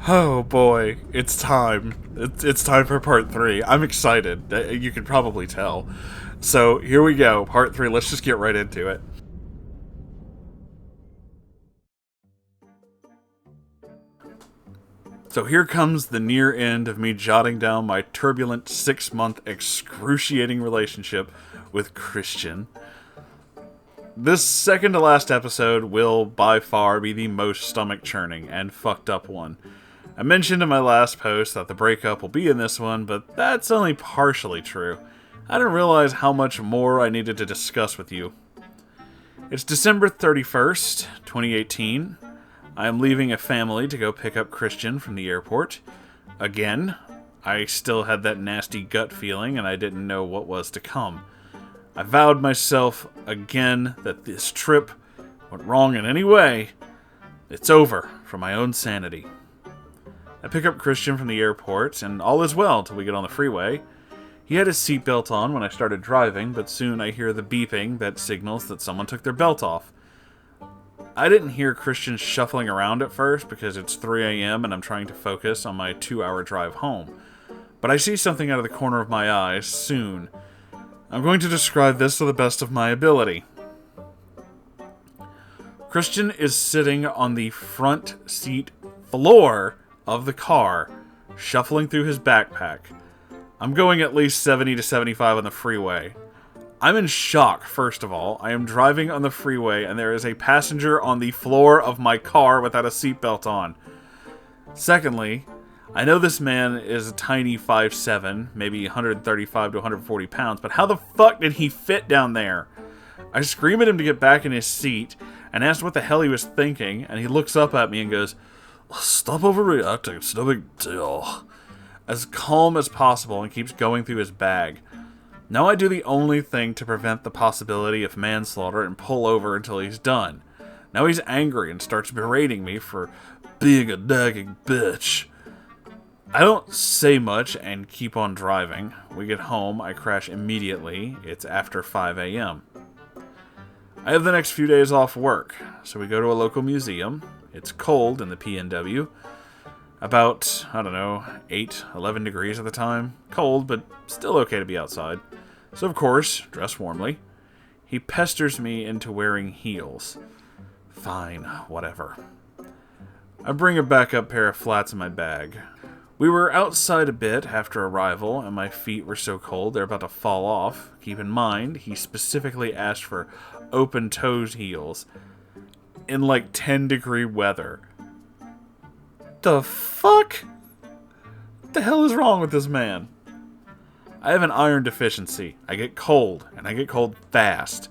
Oh boy, it's time. It's time for part 3. I'm excited. You can probably tell. So here we go, part 3. Let's just get right into it. So here comes the near end of me jotting down my turbulent 6-month excruciating relationship with Christian. This second to last episode will by far be the most stomach churning and fucked up one. I mentioned in my last post that the breakup will be in this one, but that's only partially true. I didn't realize how much more I needed to discuss with you. It's December 31st, 2018. I am leaving a family to go pick up Christian from the airport. Again, I still had that nasty gut feeling and I didn't know what was to come. I vowed myself again that this trip went wrong in any way. It's over for my own sanity. I pick up Christian from the airport, and all is well till we get on the freeway. He had his seatbelt on when I started driving, but soon I hear the beeping that signals that someone took their belt off. I didn't hear Christian shuffling around at first because it's 3 a.m. and I'm trying to focus on my 2-hour drive home. But I see something out of the corner of my eye soon. I'm going to describe this to the best of my ability. Christian is sitting on the front seat floor of the car, shuffling through his backpack. I'm going at least 70 to 75 on the freeway. I'm in shock, first of all. I am driving on the freeway and there is a passenger on the floor of my car without a seatbelt on. Secondly, I know this man is a tiny 5'7", maybe 135 to 140 pounds, but how the fuck did he fit down there? I scream at him to get back in his seat and ask what the hell he was thinking, and he looks up at me and goes, "Stop overreacting, it's no big deal." As calm as possible and keeps going through his bag. Now I do the only thing to prevent the possibility of manslaughter and pull over until he's done. Now he's angry and starts berating me for being a nagging bitch. I don't say much and keep on driving. We get home, I crash immediately. It's after 5 a.m. I have the next few days off work, so we go to a local museum. It's cold in the PNW. About, 8, 11 degrees at the time. Cold, but still okay to be outside. So of course, dress warmly. He pesters me into wearing heels. Fine, whatever. I bring a backup pair of flats in my bag. We were outside a bit after arrival, and my feet were so cold they're about to fall off. Keep in mind, he specifically asked for open-toed heels in 10-degree weather. The fuck? What the hell is wrong with this man? I have an iron deficiency. I get cold, and I get cold fast.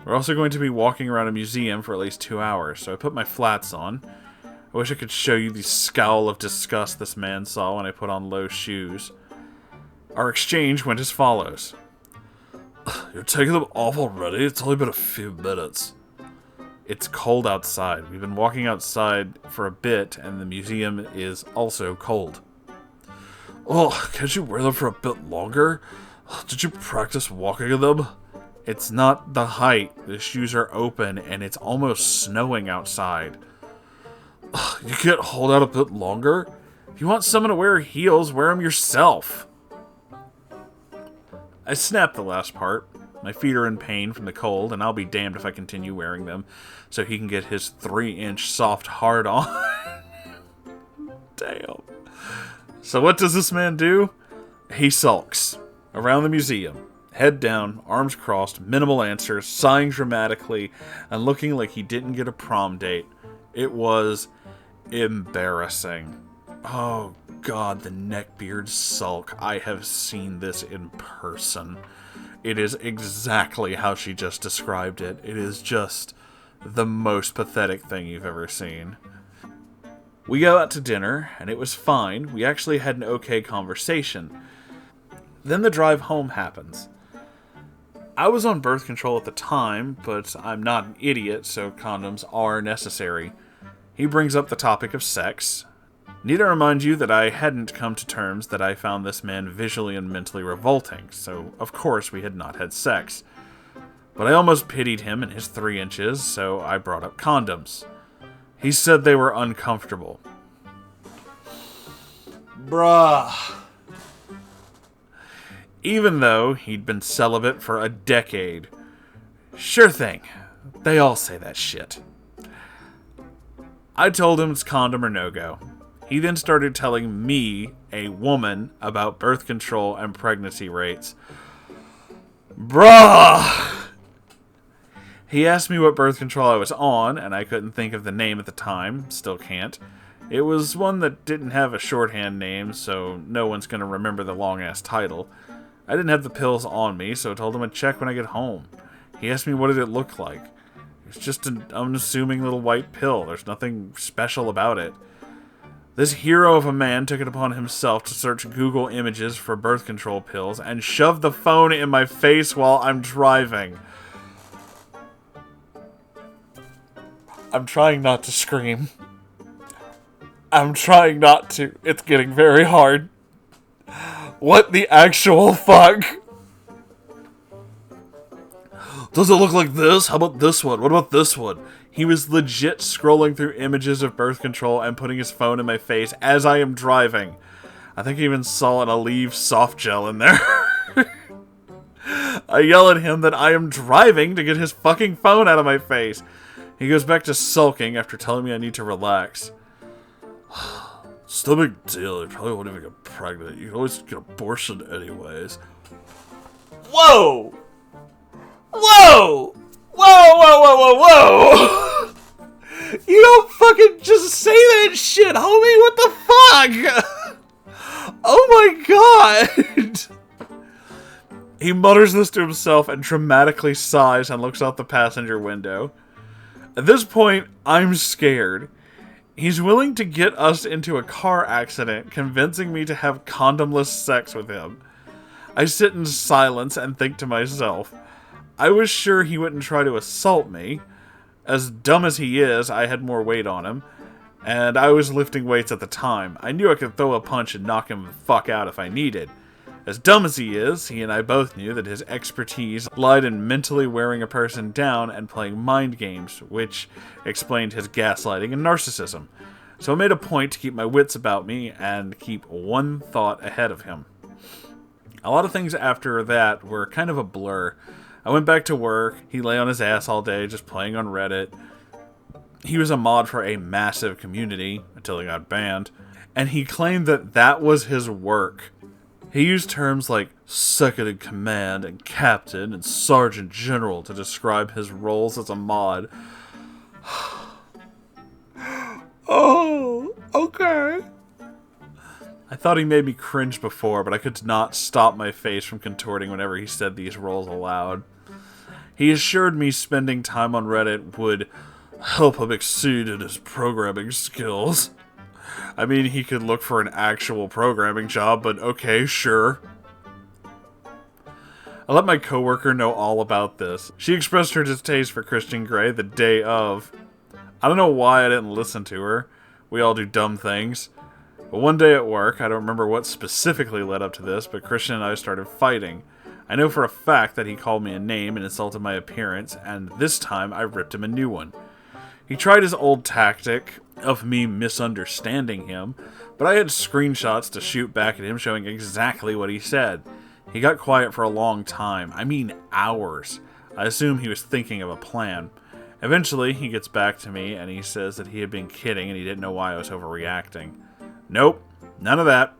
We're also going to be walking around a museum for at least 2 hours, so I put my flats on. I wish I could show you the scowl of disgust this man saw when I put on low shoes. Our exchange went as follows. "You're taking them off already? It's only been a few minutes." It's cold outside. We've been walking outside for a bit, and the museum is also cold. "Oh, can't you wear them for a bit longer? Did you practice walking in them?" It's not the height. The shoes are open, and it's almost snowing outside. "You can't hold out a bit longer? If you want someone to wear heels, wear them yourself." I snapped the last part. My feet are in pain from the cold, and I'll be damned if I continue wearing them so he can get his 3-inch soft hard on. Damn. So what does this man do? He sulks around the museum, head down, arms crossed, minimal answers, sighing dramatically, and looking like he didn't get a prom date. It was embarrassing. Oh god, the Neckbeard sulk. I have seen this in person. It is exactly how she just described it. It is just the most pathetic thing you've ever seen. We go out to dinner, and it was fine. We actually had an okay conversation. Then the drive home happens. I was on birth control at the time, but I'm not an idiot, so condoms are necessary. He brings up the topic of sex. Need to remind you that I hadn't come to terms that I found this man visually and mentally revolting, so of course we had not had sex. But I almost pitied him and his 3 inches, so I brought up condoms. He said they were uncomfortable. Bruh. Even though he'd been celibate for a decade. Sure thing. They all say that shit. I told him it's condom or no-go. He then started telling me, a woman, about birth control and pregnancy rates. Bruh! He asked me what birth control I was on, and I couldn't think of the name at the time. Still can't. It was one that didn't have a shorthand name, so no one's going to remember the long-ass title. I didn't have the pills on me, so I told him I'd check when I get home. He asked me what did it look like. It's just an unassuming little white pill. There's nothing special about it. This hero of a man took it upon himself to search Google images for birth control pills and shoved the phone in my face while I'm driving. I'm trying not to scream. I'm trying not to. It's getting very hard. What the actual fuck? Does it look like this? How about this one? What about this one? He was legit scrolling through images of birth control and putting his phone in my face as I am driving. I think I even saw an Aleve soft gel in there. I yell at him that I am driving to get his fucking phone out of my face. He goes back to sulking after telling me I need to relax. It's no big deal. You probably won't even get pregnant. You can always get abortion anyways. Whoa! Whoa! Whoa, whoa, whoa, whoa, whoa! You don't fucking just say that shit, homie! What the fuck? Oh my god! He mutters this to himself and dramatically sighs and looks out the passenger window. At this point, I'm scared. He's willing to get us into a car accident, convincing me to have condomless sex with him. I sit in silence and think to myself, I was sure he wouldn't try to assault me. As dumb as he is, I had more weight on him, and I was lifting weights at the time. I knew I could throw a punch and knock him the fuck out if I needed. As dumb as he is, he and I both knew that his expertise lied in mentally wearing a person down and playing mind games, which explained his gaslighting and narcissism. So I made a point to keep my wits about me and keep one thought ahead of him. A lot of things after that were kind of a blur. I went back to work. He lay on his ass all day just playing on Reddit. He was a mod for a massive community until he got banned. And he claimed that that was his work. He used terms like second in command and captain and sergeant general to describe his roles as a mod. Oh, okay. I thought he made me cringe before, but I could not stop my face from contorting whenever he said these roles aloud. He assured me spending time on Reddit would help him exceed in his programming skills. I mean, he could look for an actual programming job, but okay, sure. I let my coworker know all about this. She expressed her distaste for Christian Grey the day of. I don't know why I didn't listen to her. We all do dumb things. But one day at work, I don't remember what specifically led up to this, but Christian and I started fighting. I know for a fact that he called me a name and insulted my appearance, and this time I ripped him a new one. He tried his old tactic of me misunderstanding him, but I had screenshots to shoot back at him showing exactly what he said. He got quiet for a long time. I mean hours. I assume he was thinking of a plan. Eventually, he gets back to me and he says that he had been kidding and he didn't know why I was overreacting. Nope, none of that.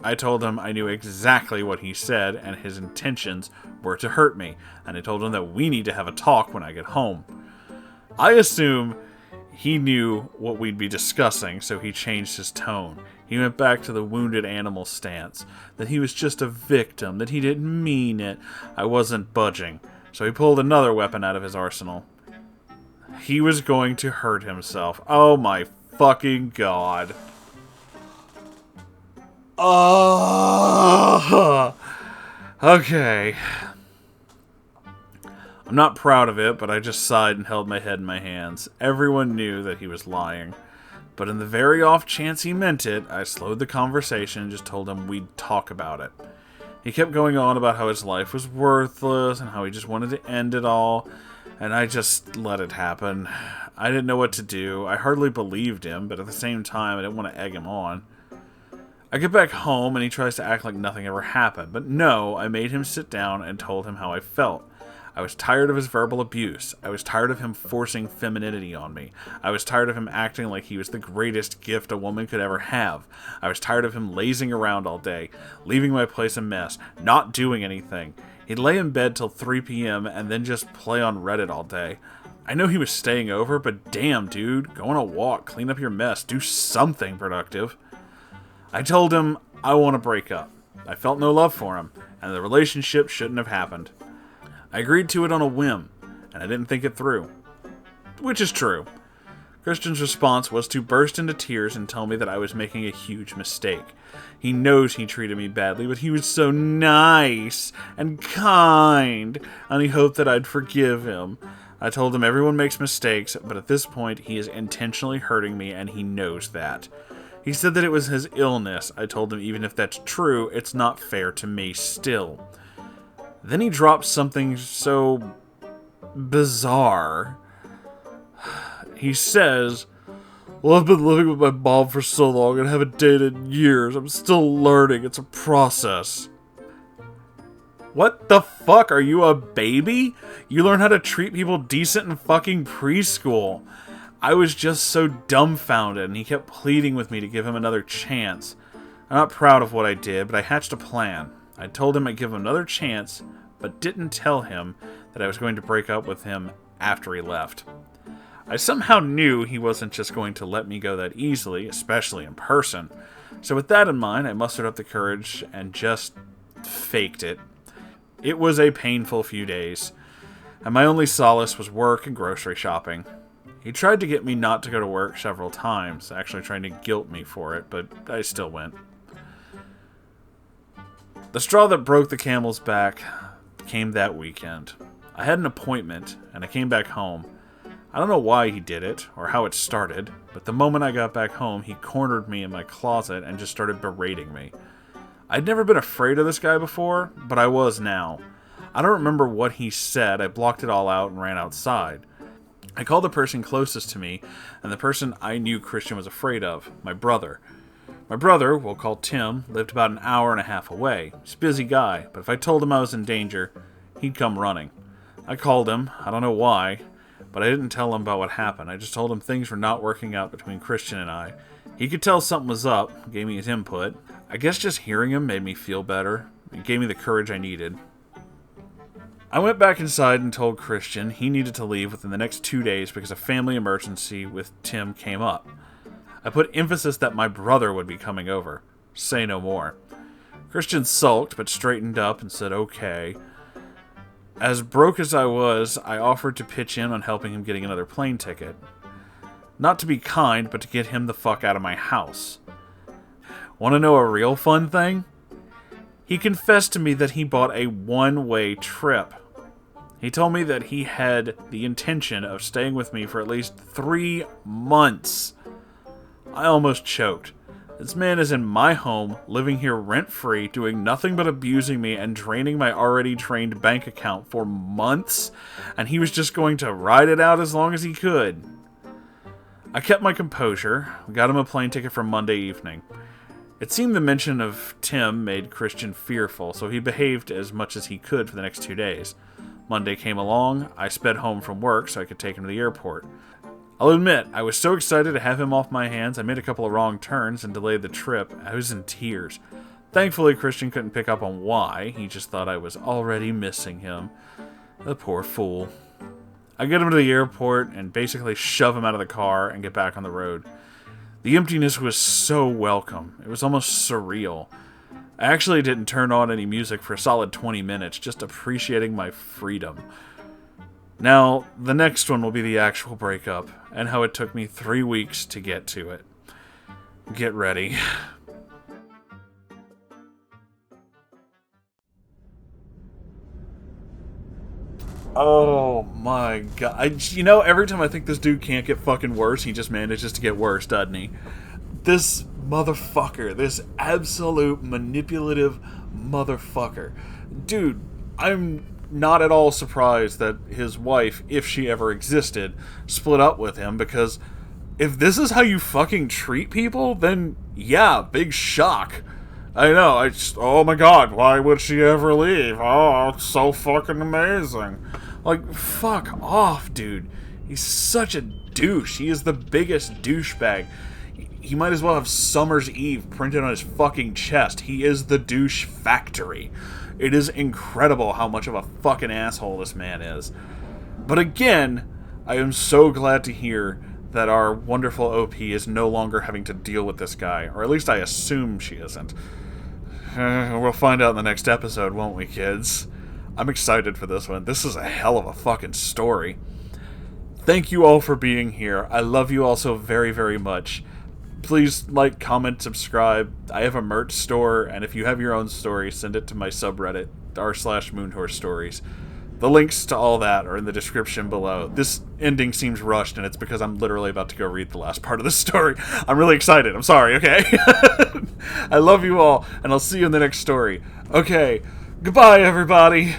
I told him I knew exactly what he said and his intentions were to hurt me, and I told him that we need to have a talk when I get home. I assume he knew what we'd be discussing, so he changed his tone. He went back to the wounded animal stance, that he was just a victim, that he didn't mean it. I wasn't budging, so he pulled another weapon out of his arsenal. He was going to hurt himself. Oh my fucking god. Okay. I'm not proud of it, but I just sighed and held my head in my hands. Everyone knew that he was lying. But in the very off chance he meant it, I slowed the conversation and just told him we'd talk about it. He kept going on about how his life was worthless and how he just wanted to end it all, and I just let it happen. I didn't know what to do. I hardly believed him, but at the same time, I didn't want to egg him on. I get back home and he tries to act like nothing ever happened, but no, I made him sit down and told him how I felt. I was tired of his verbal abuse. I was tired of him forcing femininity on me. I was tired of him acting like he was the greatest gift a woman could ever have. I was tired of him lazing around all day, leaving my place a mess, not doing anything. He'd lay in bed till 3 p.m. and then just play on Reddit all day. I know he was staying over, but damn, dude, go on a walk, clean up your mess, do something productive. I told him I want to break up. I felt no love for him, and the relationship shouldn't have happened. I agreed to it on a whim, and I didn't think it through. Which is true. Christian's response was to burst into tears and tell me that I was making a huge mistake. He knows he treated me badly, but he was so nice and kind, and he hoped that I'd forgive him. I told him everyone makes mistakes, but at this point he is intentionally hurting me, and he knows that. He said that it was his illness. I told him even if that's true, it's not fair to me still. Then he dropped something so bizarre. He says, "Well, I've been living with my mom for so long and haven't dated in years. I'm still learning. It's a process." What the fuck? Are you a baby? You learn how to treat people decent in fucking preschool. I was just so dumbfounded, and he kept pleading with me to give him another chance. I'm not proud of what I did, but I hatched a plan. I told him I'd give him another chance, but didn't tell him that I was going to break up with him after he left. I somehow knew he wasn't just going to let me go that easily, especially in person. So with that in mind, I mustered up the courage and just faked it. It was a painful few days, and my only solace was work and grocery shopping. He tried to get me not to go to work several times, actually trying to guilt me for it, but I still went. The straw that broke the camel's back came that weekend. I had an appointment, and I came back home. I don't know why he did it, or how it started, but the moment I got back home, he cornered me in my closet and just started berating me. I'd never been afraid of this guy before, but I was now. I don't remember what he said. I blocked it all out and ran outside. I called the person closest to me, and the person I knew Christian was afraid of, my brother. My brother, we'll call Tim, lived about an hour and a half away. He's a busy guy, but if I told him I was in danger, he'd come running. I called him, I don't know why, but I didn't tell him about what happened. I just told him things were not working out between Christian and I. He could tell something was up, gave me his input. I guess just hearing him made me feel better. It gave me the courage I needed. I went back inside and told Christian he needed to leave within the next 2 days because a family emergency with Tim came up. I put emphasis that my brother would be coming over. Say no more. Christian sulked but straightened up and said okay. As broke as I was, I offered to pitch in on helping him getting another plane ticket. Not to be kind, but to get him the fuck out of my house. Want to know a real fun thing? He confessed to me that he bought a one-way trip. He told me that he had the intention of staying with me for at least 3 months. I almost choked. This man is in my home, living here rent-free, doing nothing but abusing me and draining my already trained bank account for months, and he was just going to ride it out as long as he could. I kept my composure. We got him a plane ticket for Monday evening. It seemed the mention of Tim made Christian fearful, so he behaved as much as he could for the next 2 days. Monday came along. I sped home from work so I could take him to the airport. I'll admit, I was so excited to have him off my hands, I made a couple of wrong turns and delayed the trip. I was in tears. Thankfully, Christian couldn't pick up on why. He just thought I was already missing him. The poor fool. I get him to the airport and basically shove him out of the car and get back on the road. The emptiness was so welcome. It was almost surreal. I actually didn't turn on any music for a solid 20 minutes, just appreciating my freedom. Now, the next one will be the actual breakup, and how it took me 3 weeks to get to it. Get ready. Oh my god. Every time I think this dude can't get fucking worse, he just manages to get worse, doesn't he? This motherfucker. This absolute manipulative motherfucker. Dude, I'm not at all surprised that his wife, if she ever existed, split up with him, because if this is how you fucking treat people, then Yeah, big shock. I know, oh my god, why would she ever leave? Oh, it's so fucking amazing. Like, fuck off, dude. He's such a douche. He is the biggest douchebag. He might as well have Summer's Eve printed on his fucking chest. He is the douche factory. It is incredible how much of a fucking asshole this man is. But again, I am so glad to hear that our wonderful OP is no longer having to deal with this guy. Or at least I assume she isn't. We'll find out in the next episode, won't we, kids? I'm excited for this one. This is a hell of a fucking story. Thank you all for being here. I love you all so very, very much. Please like, comment, subscribe. I have a merch store, and if you have your own story, send it to my subreddit, r/Moonhorse Stories. The links to all that are in the description below. This ending seems rushed, and it's because I'm literally about to go read the last part of the story. I'm really excited. I'm sorry, okay? I love you all, and I'll see you in the next story. Okay, goodbye, everybody.